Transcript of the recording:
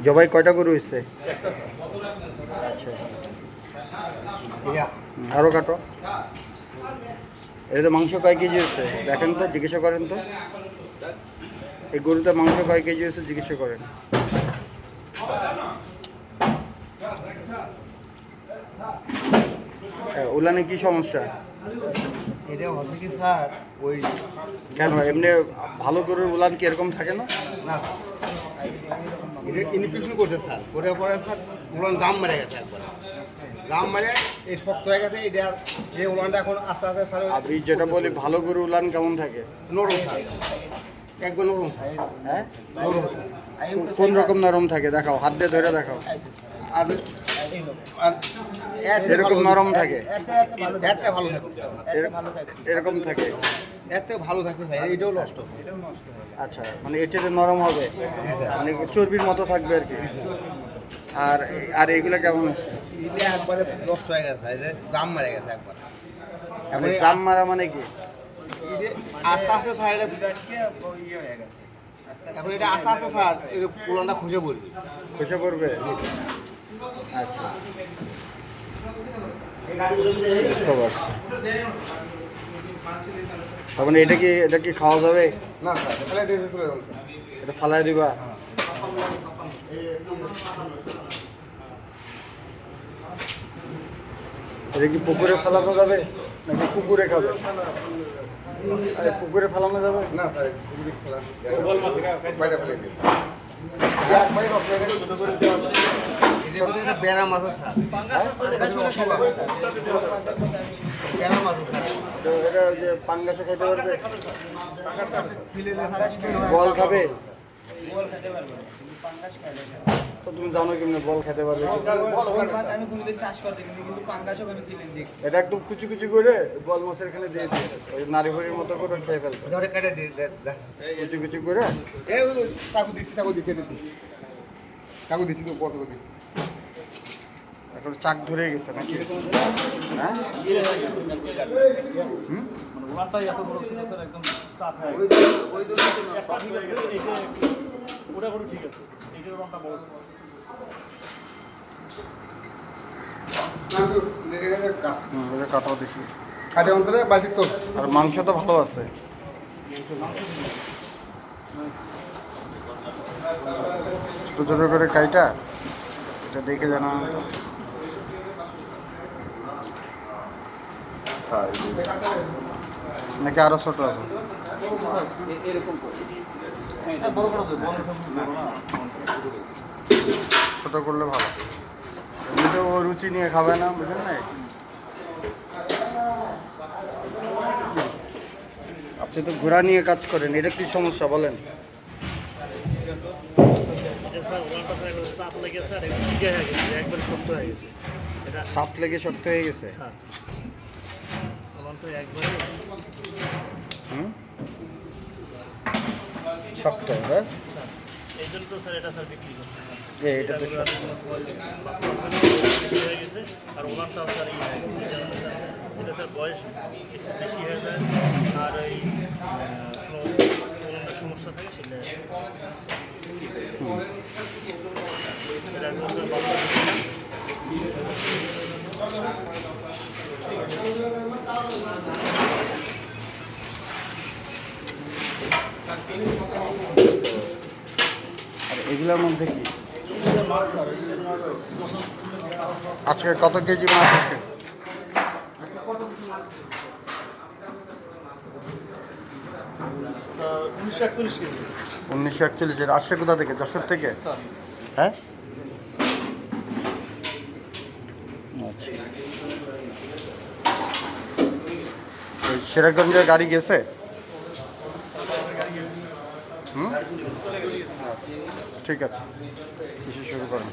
জবাই কয়টা গরু হয়েছে? আচ্ছা, আরও কাটো। এটা মাংস কয় কেজি হয়েছে দেখেন তো, জিজ্ঞাসা করেন তো। এই গরুতে মাংস কয় কেজি হয়েছে জিজ্ঞাসা করেন। উলানে কি সমস্যা? এটা হচ্ছে কি স্যার, ওই কেন এমনি ভালো গরুর উলান কি এরকম থাকে না? না স্যার, এটা ইনফেকশন করছে স্যার, করে পরে স্যার উলান জাম মেরে গেছে একবারে, জাম মেরে এই শক্ত হয়ে গেছে। এটা এই উলানটা এখন আস্তে আস্তে স্যার আমি যেটা বলি ভালো গরুর উলান কেমন থাকে? নরম স্যার, একবার নরম স্যার। হ্যাঁ, নরম স্যার। কোন রকম নরম থাকে দেখাও, হাত দিয়ে ধরে দেখাও। আর এরকম নরম থাকে, এতে ভালো থাকবে এরকম থাকে, এতে ভালো থাকবে স্যার, এইটাও নষ্ট। আচ্ছা, মানে এটাতে নরম হবে, মানে চর্বির মতো থাকবে আর কি। আর আর এগুলো কেমন আছে? এটা একবারে নষ্ট হয়ে গেছে স্যার, এটা জাম মেরে গেছে একবার। মানে জাম মারা মানে কি? আস্তে আস্তে স্যার এটা এখন এটা আস্তে আস্তে স্যার এটা পুরানটা খুঁজে পড়বে, খসে পড়বে। আচ্ছা, বুঝতে পারছি। তার মানে এটা কি খাওয়া যাবে? না স্যার ফেলে দিয়ে চলে যাবো স্যার। এটা ফালাই দিবা? এটা কি পুকুরে ফেলানো যাবে নাকি পুকুরে খাবে? পুকুরে ফেলানো যাবে না স্যার, বাইরে ফেলে দিয়ে ব্যারাম আছে স্যার, ব্যারাম আছে স্যার। এটা ওই যে পাঙ্গাসে খেতে পারবে, বল খাবে তো? তুমি জানো কেমনি বল খেতে পারবে? এটা একদম কুচি কুচি করে বল মাছের এখানে দিয়ে দিয়ে ওই নারী ভরির মতো করে খেয়ে ফেলবে, ধরে কেটে দিয়ে কুচি কুচি করে। চাকু দিচ্ছি তো কত দিচ্ছি। এখন চাক ধরে গেছে নাকি? হ্যাঁ, কাটাও দেখি। কাটে অন্তরে বাকি তো। আর মাংস তো ভালো আছে। ছোট ছোট করে কাইটা এটা দেখে জানা নাকি আরো ছোট আছে? ছোট করলে ভালো, এমনিতে ও রুচি নিয়ে খাবে না, বুঝলেন না? আপনি তো ঘোড়া নিয়ে কাজ করেন, এটা কি সমস্যা বলেন? সাপ লেগে শক্ত হয়ে গেছে। শক্ত, হ্যাঁ, এটা তো আর ওনারটাও স্যার এটা স্যার বয়স বেশি হয়ে যায়, আর এই সমস্যা থাকে সেটা আর এগুলোর মধ্যে কি আজকে কত কেজি মাছ হচ্ছে? 1941 কেজি। 1941। এর আসছে কোথা থেকে? যশোর থেকে? হ্যাঁ, আচ্ছা। ওই সিরাজগঞ্জের গাড়ি গেছে? ঠিক আছে, কিসে শুরু করেন?